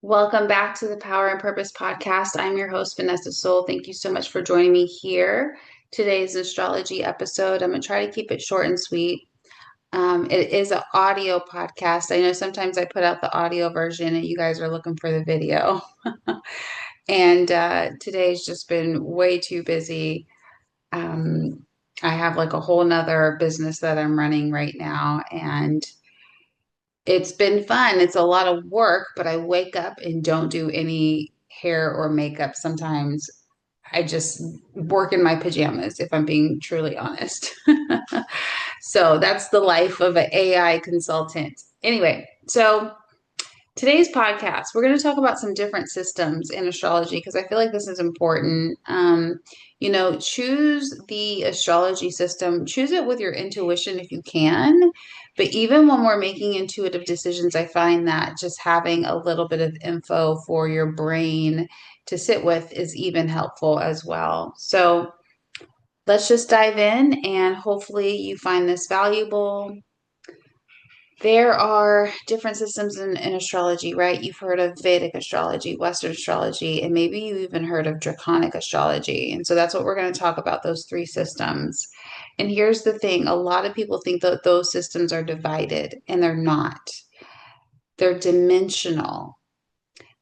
Welcome back to the Power and Purpose podcast. I'm your host, Vanessa Soul. Thank you so much for joining me here. Today's astrology episode. I'm going to try to keep it short and sweet. It is an audio podcast. I know sometimes I put out the audio version and you guys are looking for the video. And today's just been way too busy. I have like a whole nother business that I'm running right now, and it's been fun. It's a lot of work, but I wake up and don't do any hair or makeup. Sometimes I just work in my pajamas, if I'm being truly honest. So that's the life of an AI consultant. Anyway, so today's podcast, we're going to talk about some different systems in astrology because I feel like this is important. Choose the astrology system, choose it with your intuition if you can. But even when we're making intuitive decisions, I find that just having a little bit of info for your brain to sit with is even helpful as well. So let's just dive in and hopefully you find this valuable. There are different systems in astrology, right? You've heard of Vedic astrology, Western astrology, and maybe you even heard of Draconic astrology. And so that's what we're going to talk about, those three systems. And here's the thing, a lot of people think that those systems are divided, and they're not. They're dimensional.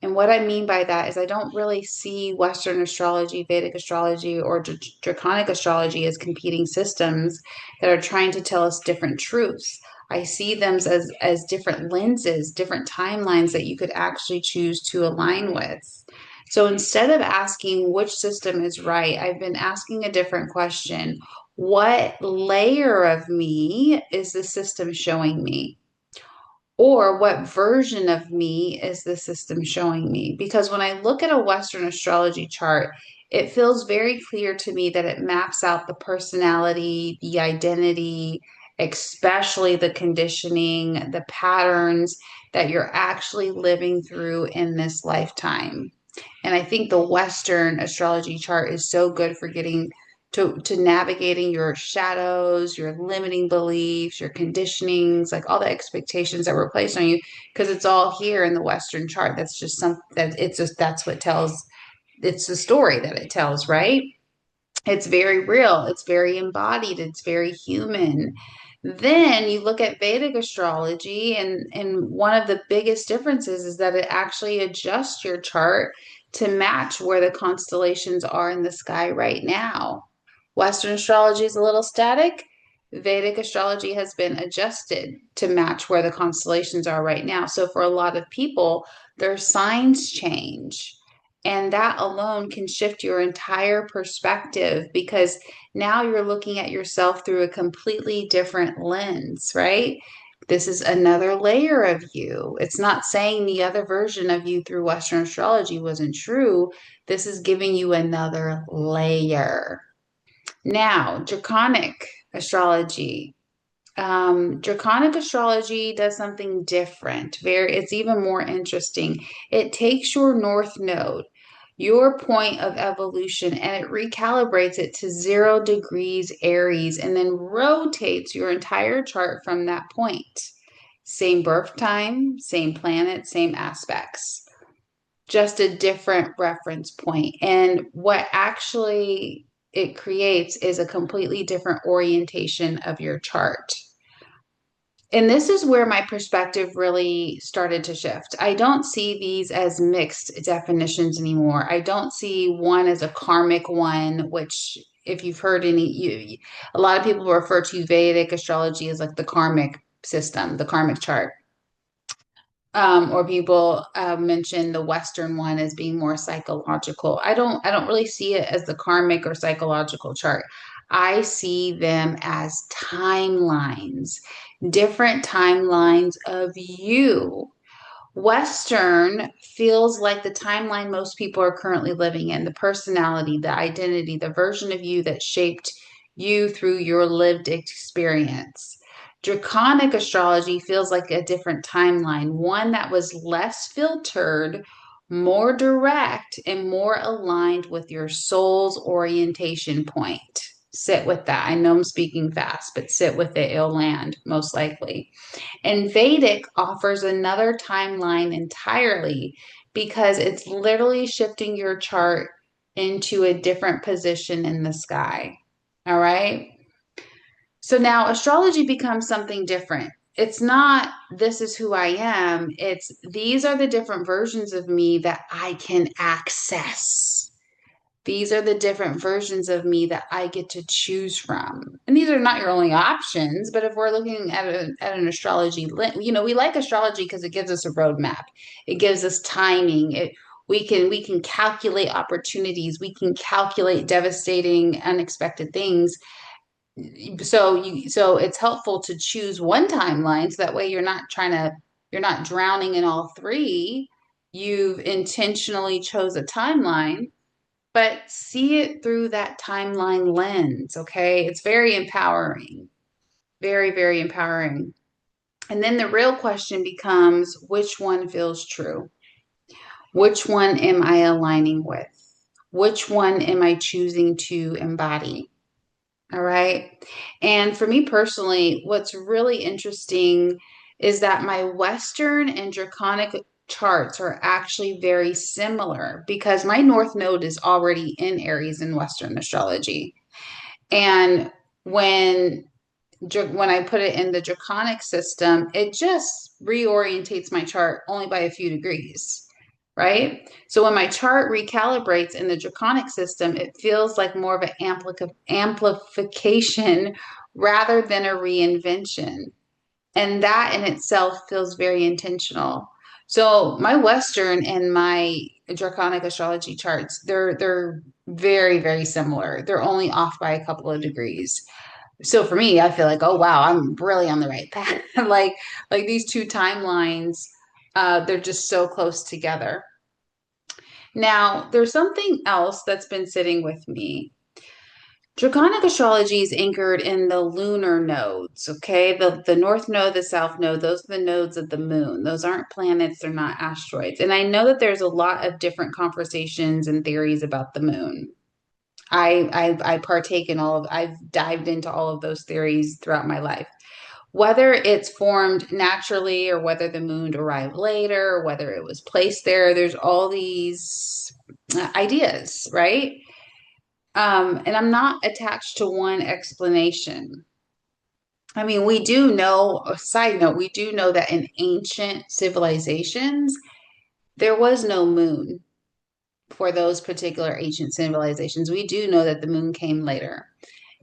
And what I mean by that is I don't really see Western astrology, Vedic astrology, or Draconic astrology as competing systems that are trying to tell us different truths. I see them as different lenses, different timelines that you could actually choose to align with. So instead of asking which system is right, I've been asking a different question. What layer of me is the system showing me? Or what version of me is the system showing me? Because when I look at a Western astrology chart, it feels very clear to me that it maps out the personality, the identity, especially the conditioning, the patterns that you're actually living through in this lifetime. And I think the Western astrology chart is so good for getting to navigating your shadows, your limiting beliefs, your conditionings, like all the expectations that were placed on you, because it's all here in the Western chart. That's just that's what tells, it's the story that it tells, right? It's very real, it's very embodied, it's very human. Then you look at Vedic astrology, and one of the biggest differences is that it actually adjusts your chart to match where the constellations are in the sky right now. Western astrology is a little static. Vedic astrology has been adjusted to match where the constellations are right now. So for a lot of people, their signs change. And that alone can shift your entire perspective because now you're looking at yourself through a completely different lens, right? This is another layer of you. It's not saying the other version of you through Western astrology wasn't true. This is giving you another layer. Now, Draconic astrology. Draconic astrology does something different. It's even more interesting. It takes your north node, your point of evolution, and it recalibrates it to 0 degrees Aries and then rotates your entire chart from that point. Same birth time, same planet, same aspects, just a different reference point. And what actually it creates is a completely different orientation of your chart. And this is where my perspective really started to shift. I don't see these as mixed definitions anymore. I don't see one as a karmic one, which if you've heard a lot of people refer to Vedic astrology as like the karmic system, the karmic chart. Or people mention the Western one as being more psychological. I don't really see it as the karmic or psychological chart. I see them as timelines, different timelines of you. Western feels like the timeline most people are currently living in, the personality, the identity, the version of you that shaped you through your lived experience. Draconic astrology feels like a different timeline, one that was less filtered, more direct, and more aligned with your soul's orientation point. Sit with that. I know I'm speaking fast, but sit with it. It'll land most likely. And Vedic offers another timeline entirely because it's literally shifting your chart into a different position in the sky. All right. So now astrology becomes something different. It's not, this is who I am. It's, these are the different versions of me that I can access. These are the different versions of me that I get to choose from. And these are not your only options, but if we're looking at, at an astrology, we like astrology because it gives us a roadmap. It gives us timing. We can calculate opportunities. We can calculate devastating, unexpected things. So it's helpful to choose one timeline so that way you're not drowning in all three. You've intentionally chose a timeline, but see it through that timeline lens, okay? It's very empowering, very, very empowering. And then the real question becomes, which one feels true? Which one am I aligning with? Which one am I choosing to embody? All right. And for me personally, what's really interesting is that my Western and Draconic charts are actually very similar because my North Node is already in Aries in Western astrology. And when when I put it in the Draconic system, it just reorientates my chart only by a few degrees, right? So when my chart recalibrates in the Draconic system, it feels like more of an amplification rather than a reinvention. And that in itself feels very intentional. So my Western and my Draconic astrology charts, they're very, very similar. They're only off by a couple of degrees. So for me, I feel like, oh wow, I'm really on the right path. like these two timelines, they're just so close together. Now, there's something else that's been sitting with me. Draconic astrology is anchored in the lunar nodes, okay? The north node, the south node, those are the nodes of the moon. Those aren't planets, they're not asteroids. And I know that there's a lot of different conversations and theories about the moon. I partake in all of, I've dived into all of those theories throughout my life. Whether it's formed naturally or whether the moon arrived later, or whether it was placed there, there's all these ideas, right? And I'm not attached to one explanation. I mean, we do know, a side note, we do know that in ancient civilizations, there was no moon for those particular ancient civilizations. We do know that the moon came later.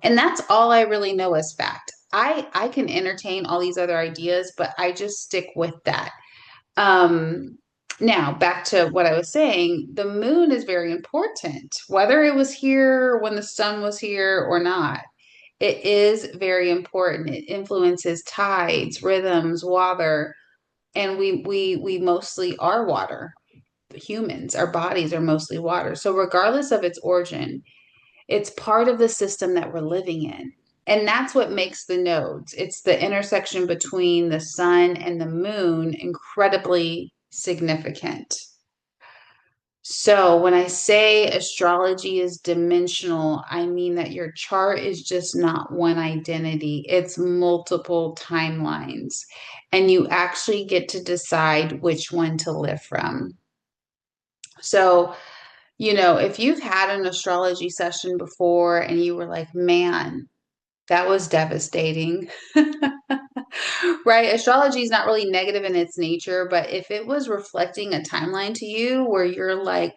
And that's all I really know as fact. I can entertain all these other ideas, but I just stick with that. Um, Now, back to what I was saying, the moon is very important, whether it was here when the sun was here or not. It is very important. It influences tides, rhythms, water, and we mostly are water. Humans, our bodies are mostly water. So regardless of its origin, it's part of the system that we're living in. And that's what makes the nodes. It's the intersection between the sun and the moon incredibly significant. So when I say astrology is dimensional, I mean that your chart is just not one identity, it's multiple timelines. And you actually get to decide which one to live from. So, if you've had an astrology session before and you were like, man, that was devastating, right? Astrology is not really negative in its nature, but if it was reflecting a timeline to you where you're like,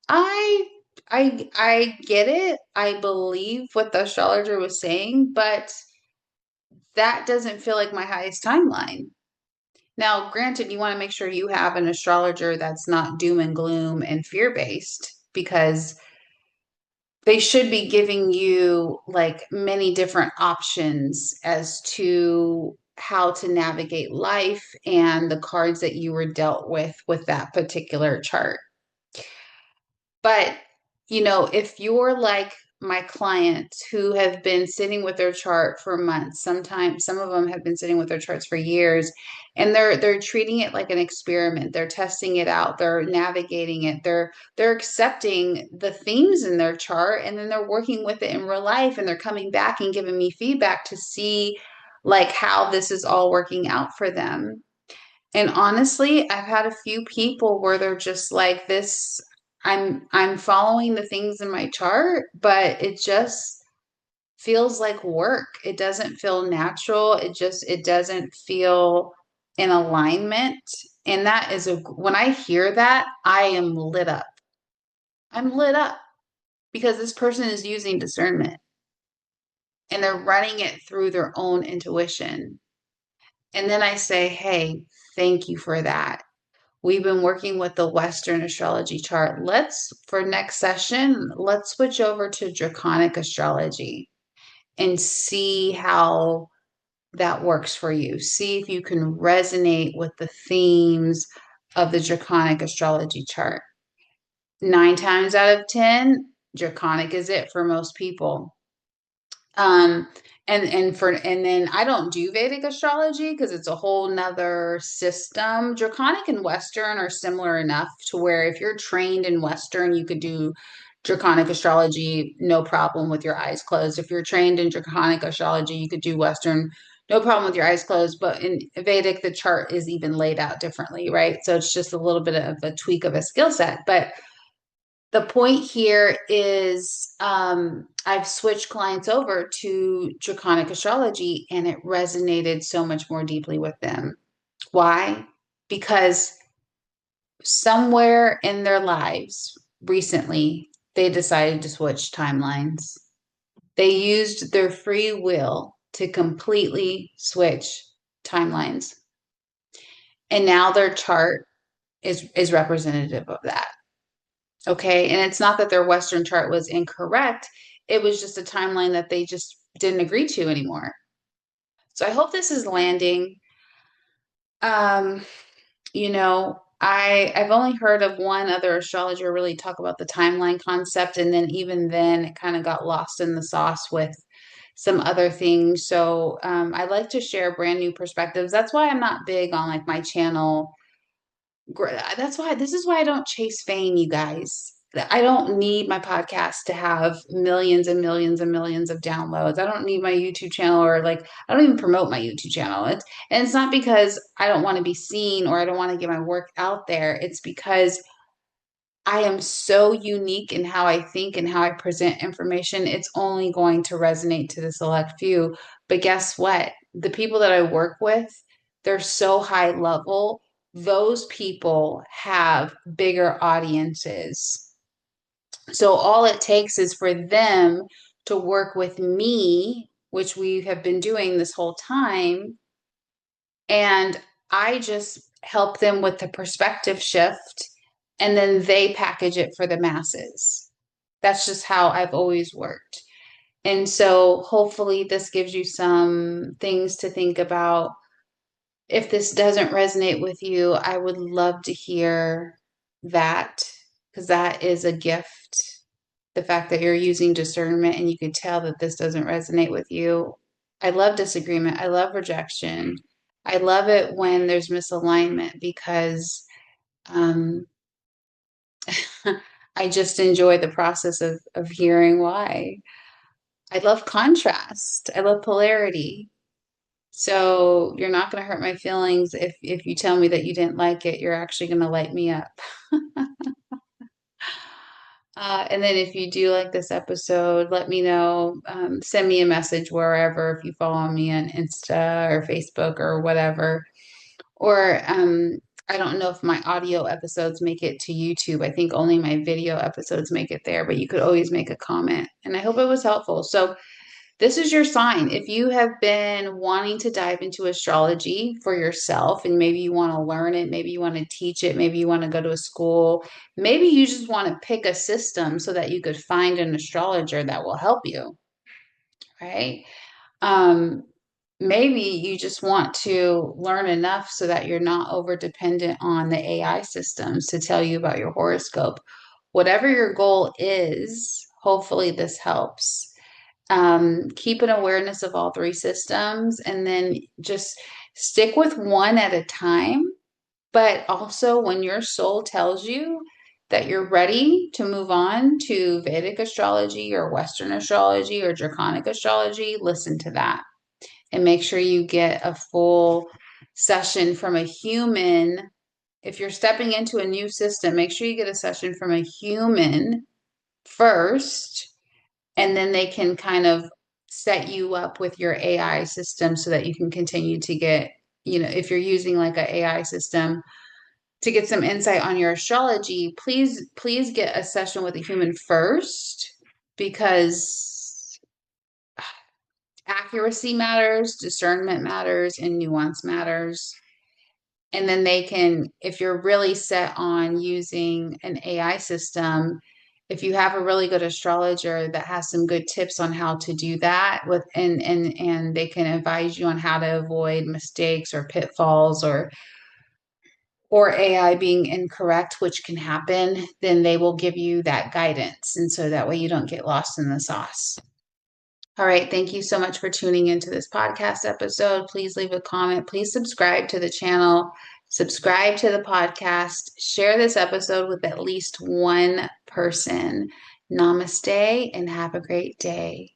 I I get it. I believe what the astrologer was saying, but that doesn't feel like my highest timeline. Now, granted, you want to make sure you have an astrologer that's not doom and gloom and fear-based because they should be giving you like many different options as to how to navigate life and the cards that you were dealt with that particular chart. But, if you're like my clients who have been sitting with their chart for months. Sometimes some of them have been sitting with their charts for years, and they're treating it like an experiment. They're testing it out. They're navigating it. They're accepting the themes in their chart, and then they're working with it in real life, and they're coming back and giving me feedback to see like how this is all working out for them. And honestly, I've had a few people where they're just like this, I'm following the things in my chart, but it just feels like work. It doesn't feel natural. It doesn't feel in alignment. And that is when I hear that, I am lit up. I'm lit up because this person is using discernment and they're running it through their own intuition. And then I say, hey, thank you for that. We've been working with the Western astrology chart. For next session, let's switch over to Draconic astrology and see how that works for you. See if you can resonate with the themes of the Draconic astrology chart. 9 times out of 10, Draconic is it for most people. Um, and then I don't do Vedic astrology because it's a whole nother system. Draconic and Western are similar enough to where if you're trained in Western, you could do Draconic astrology, no problem with your eyes closed. If you're trained in Draconic astrology, you could do Western, no problem with your eyes closed. But in Vedic, the chart is even laid out differently, right? So it's just a little bit of a tweak of a skill set. But the point here is I've switched clients over to Draconic astrology and it resonated so much more deeply with them. Why? Because somewhere in their lives recently, they decided to switch timelines. They used their free will to completely switch timelines. And now their chart is representative of that. Okay. And it's not that their Western chart was incorrect. It was just a timeline that they just didn't agree to anymore. So I hope this is landing. Um, I've only heard of one other astrologer really talk about the timeline concept, and then even then it kind of got lost in the sauce with some other things. So I like to share brand new perspectives. That's why I'm not big on like my channel. That's why this is why I don't chase fame, you guys. I don't need my podcast to have millions and millions and millions of downloads. I don't need my YouTube channel or like I don't even promote my YouTube channel. And it's not because I don't want to be seen or I don't want to get my work out there. It's because I am so unique in how I think and how I present information. It's only going to resonate to the select few. But guess what? The people that I work with, they're so high level. Those people have bigger audiences. So all it takes is for them to work with me, which we have been doing this whole time. And I just help them with the perspective shift and then they package it for the masses. That's just how I've always worked. And so hopefully this gives you some things to think about. If this doesn't resonate with you, I would love to hear that because that is a gift. The fact that you're using discernment and you could tell that this doesn't resonate with you. I love disagreement. I love rejection. I love it when there's misalignment because um, I just enjoy the process of hearing why. I love contrast. I love polarity. So you're not going to hurt my feelings if you tell me that you didn't like it. You're actually going to light me up. And then if you do like this episode, let me know. Send me a message wherever if you follow me on Insta or Facebook or whatever. Or I don't know if my audio episodes make it to YouTube. I think only my video episodes make it there, but you could always make a comment. And I hope it was helpful. So this is your sign. If you have been wanting to dive into astrology for yourself and maybe you want to learn it, maybe you want to teach it, maybe you want to go to a school, maybe you just want to pick a system so that you could find an astrologer that will help you, right? Um, maybe you just want to learn enough so that you're not over dependent on the AI systems to tell you about your horoscope. Whatever your goal is, hopefully this helps. Keep an awareness of all three systems and then just stick with one at a time. But also, when your soul tells you that you're ready to move on to Vedic astrology or Western astrology or Draconic astrology, listen to that and make sure you get a full session from a human. If you're stepping into a new system, make sure you get a session from a human first, and then they can kind of set you up with your AI system so that you can continue to get, if you're using like an AI system to get some insight on your astrology, please get a session with a human first, because accuracy matters, discernment matters, and nuance matters. And then they can, if you're really set on using an AI system, if you have a really good astrologer that has some good tips on how to do that with, and they can advise you on how to avoid mistakes or pitfalls or AI being incorrect, which can happen, then they will give you that guidance. And so that way you don't get lost in the sauce. All right. Thank you so much for tuning into this podcast episode. Please leave a comment. Please subscribe to the channel, subscribe to the podcast, share this episode with at least one person. Namaste and have a great day.